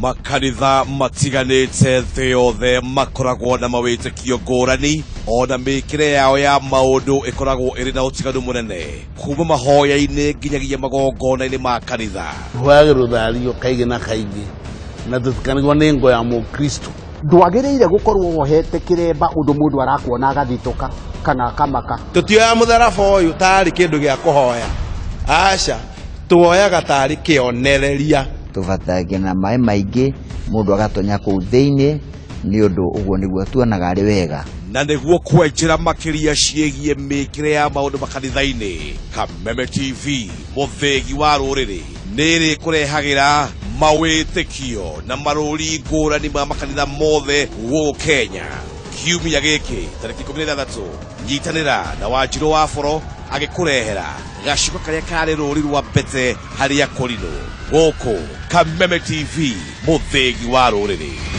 Makanitha matiganĩte thĩ yothe makoragwo na mawĩtĩkio ngũrani, ona mĩkĩre yao ya maũndũ ĩkoragwo ĩrĩ na ũtiganu mũnene, kuma mahoya-inĩ nginyagia magongona-inĩ ma kanitha. Hoyagĩra ũthario kaingĩ na kaingĩ, na tũtikanĩrwo nĩ ngo ya Mũkristo. Ndwagĩrĩire gũkorwo wohete kĩremba ũndũ mũndũ arakuona agathitũka kana akamaka. Tũtioya mũtharaba ũyũ tarĩ kĩndũ gĩa kũhoya, aca tuoyaga tarĩ kĩonereria. Tũbataire na maĩ maingĩ mũndũ agatonya kũu thĩinĩ nĩ ũndũ ũguo nĩguo tuonaga arĩ wega. Na nĩguo kwenjera makĩria ciĩgiĩ mĩkĩre ya maũndũ makanitha-inĩ, Kameme TV mũthĩgi wa rũrĩrĩ nĩrĩ kũrehagĩra mawĩtĩkio na marũri ngũrani ma makanitha mothe gũkũ Kenya. Kiumia gĩkĩ tarĩki 13 nyitanĩra na Wanjirũ wa Boro agĩkũrehera gacuka karĩa karĩ rũri rwa mbete harĩa Korinũ gũkũ Kameme TV mũthĩgi wa rũrĩrĩ.